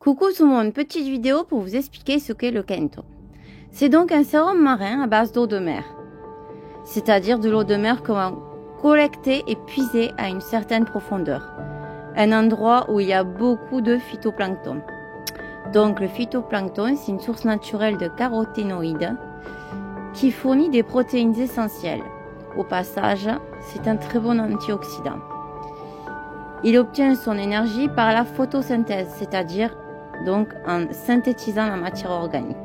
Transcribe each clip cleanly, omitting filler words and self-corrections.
Coucou tout le monde, petite vidéo pour vous expliquer ce qu'est le Kento. C'est donc un sérum marin à base d'eau de mer, c'est-à-dire de l'eau de mer qu'on va collecter et puiser à une certaine profondeur, un endroit où il y a beaucoup de phytoplancton. Donc le phytoplancton, c'est une source naturelle de caroténoïdes qui fournit des protéines essentielles. Au passage, c'est un très bon antioxydant. Il obtient son énergie par la photosynthèse, c'est-à-dire donc en synthétisant la matière organique.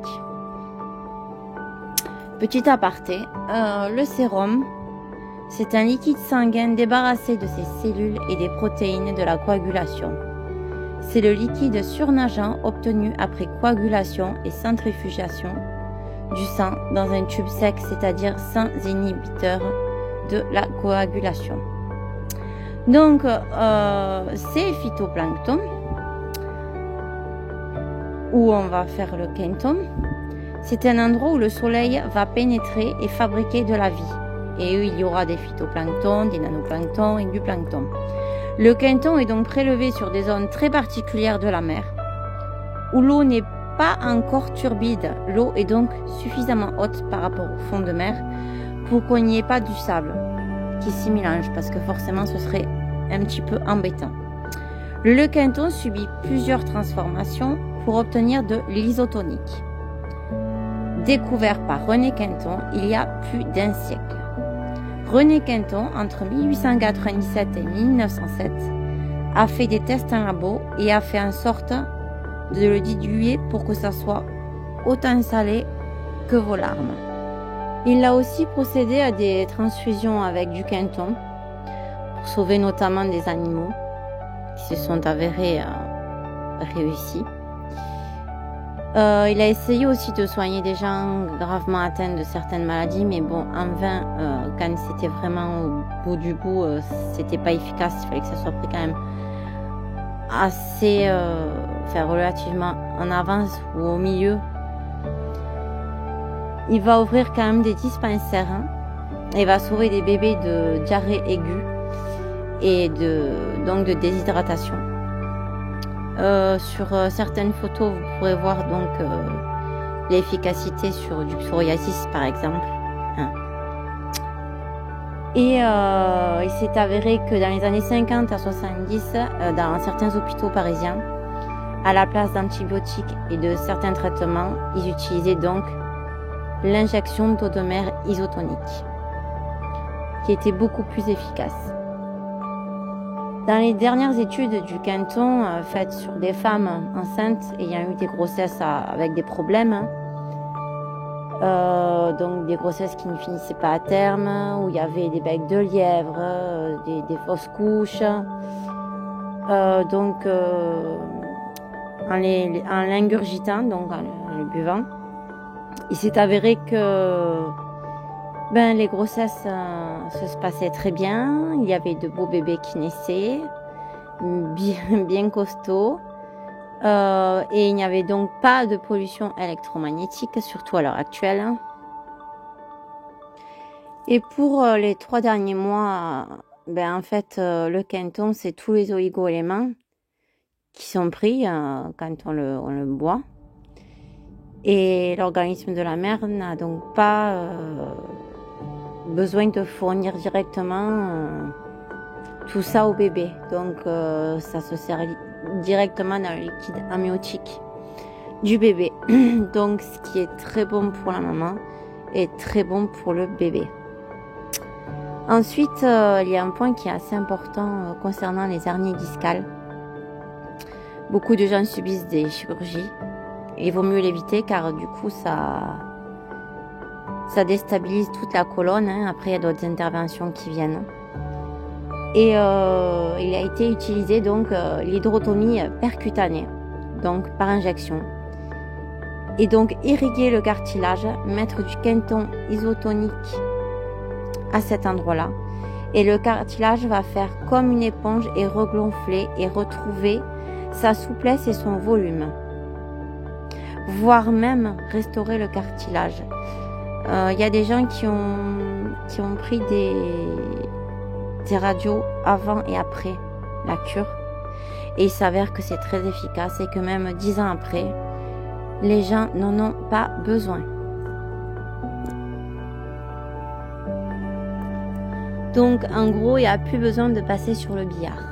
Petit aparté, le sérum, c'est un liquide sanguin débarrassé de ses cellules et des protéines de la coagulation. C'est le liquide surnageant obtenu après coagulation et centrifugation du sang dans un tube sec, c'est-à-dire sans inhibiteur de la coagulation. Donc, ces phytoplanctons, où on va faire le Kento, c'est un endroit où le soleil va pénétrer et fabriquer de la vie. Et il y aura des phytoplanctons, des nanoplanctons et du plancton. Le Kento est donc prélevé sur des zones très particulières de la mer, où l'eau n'est pas encore turbide. L'eau est donc suffisamment haute par rapport au fond de mer pour qu'il n'y ait pas du sable qui s'y mélange, parce que forcément ce serait un petit peu embêtant. Le Kento subit plusieurs transformations pour obtenir de l'isotonique. Découvert par René Quinton il y a plus d'un siècle. René Quinton, entre 1897 et 1907, a fait des tests en labo et a fait en sorte de le diluer pour que ça soit autant salé que vos larmes. Il a aussi procédé à des transfusions avec du Quinton pour sauver notamment des animaux qui se sont avérés réussis. Il a essayé aussi de soigner des gens gravement atteints de certaines maladies, mais bon, en vain, quand c'était vraiment au bout du bout, c'était pas efficace. Il fallait que ça soit pris quand même assez, relativement en avance ou au milieu. Il va ouvrir quand même des dispensaires, et va sauver des bébés de diarrhée aiguë et donc de déshydratation. Sur certaines photos, vous pourrez voir donc l'efficacité sur du psoriasis par exemple. Et il s'est avéré que dans les années 50 à 70, dans certains hôpitaux parisiens, à la place d'antibiotiques et de certains traitements, ils utilisaient donc l'injection d'eau de mer isotonique, qui était beaucoup plus efficace. Dans les dernières études du Quinton faites sur des femmes enceintes ayant eu des grossesses avec des problèmes, donc des grossesses qui ne finissaient pas à terme, où il y avait des becs de lièvre, des fausses couches, en l'ingurgitant, donc en le buvant, il s'est avéré que les grossesses se passaient très bien. Il y avait de beaux bébés qui naissaient, bien costauds. Et il n'y avait donc pas de pollution électromagnétique, surtout à l'heure actuelle. Et pour les 3 derniers mois, le Quinton, c'est tous les oligo-éléments qui sont pris quand on le boit. Et l'organisme de la mère n'a donc pas besoin de fournir directement tout ça au bébé. Donc ça se sert directement dans le liquide amniotique du bébé. Donc ce qui est très bon pour la maman et très bon pour le bébé. Ensuite, il y a un point qui est assez important concernant les hernies discales. Beaucoup de gens subissent des chirurgies. Il vaut mieux l'éviter car du coup ça déstabilise toute la colonne. Après, il y a d'autres interventions qui viennent. Et il a été utilisé donc l'hydrotomie percutanée, donc par injection. Et donc irriguer le cartilage, mettre du Quinton isotonique à cet endroit-là. Et le cartilage va faire comme une éponge et regonfler et retrouver sa souplesse et son volume. Voire même restaurer le cartilage. Il y a des gens qui ont pris des radios avant et après la cure Et il s'avère que c'est très efficace et que même 10 ans après, les gens n'en ont pas besoin. Donc en gros, il n'y a plus besoin de passer sur le billard.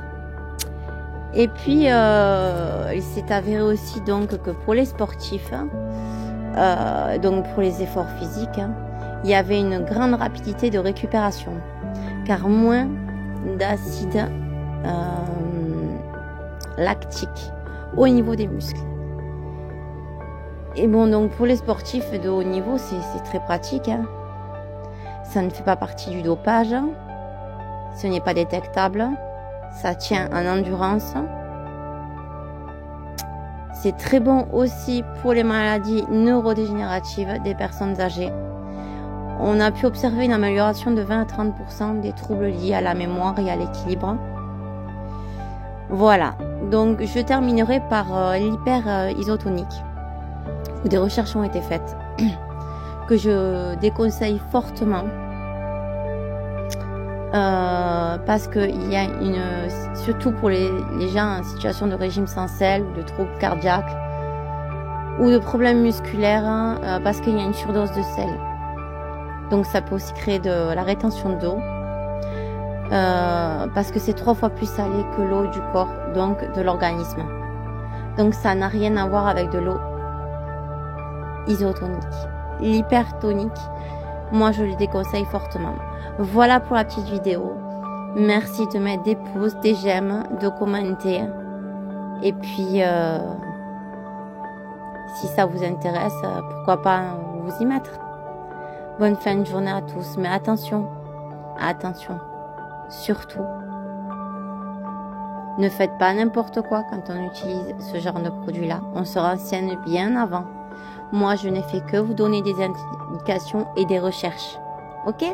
Et puis, il s'est avéré aussi donc que pour les sportifs, donc pour les efforts physiques, il y avait une grande rapidité de récupération, car moins d'acide lactique au niveau des muscles. Et bon, donc pour les sportifs de haut niveau, c'est très pratique. Ça ne fait pas partie du dopage, ce n'est pas détectable, ça tient en endurance. C'est très bon aussi pour les maladies neurodégénératives des personnes âgées. On a pu observer une amélioration de 20 à 30% des troubles liés à la mémoire et à l'équilibre. Voilà, donc je terminerai par l'hyper-isotonique, où des recherches ont été faites, que je déconseille fortement, parce qu'il y a surtout pour les gens en situation de régime sans sel, ou de troubles cardiaques, ou de problèmes musculaires, parce qu'il y a une surdose de sel. Donc ça peut aussi créer de la rétention d'eau, parce que c'est 3 fois plus salé que l'eau du corps, donc de l'organisme. Donc ça n'a rien à voir avec de l'eau isotonique. L'hypertonique, moi je le déconseille fortement. Voilà pour la petite vidéo. Merci de mettre des pouces, des j'aime, de commenter. Et puis, si ça vous intéresse, pourquoi pas vous y mettre. Bonne fin de journée à tous. Mais attention, surtout, ne faites pas n'importe quoi quand on utilise ce genre de produit-là. On se renseigne bien avant. Moi, je n'ai fait que vous donner des indications et des recherches. Ok ?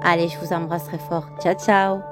Allez, je vous embrasse très fort. Ciao, ciao!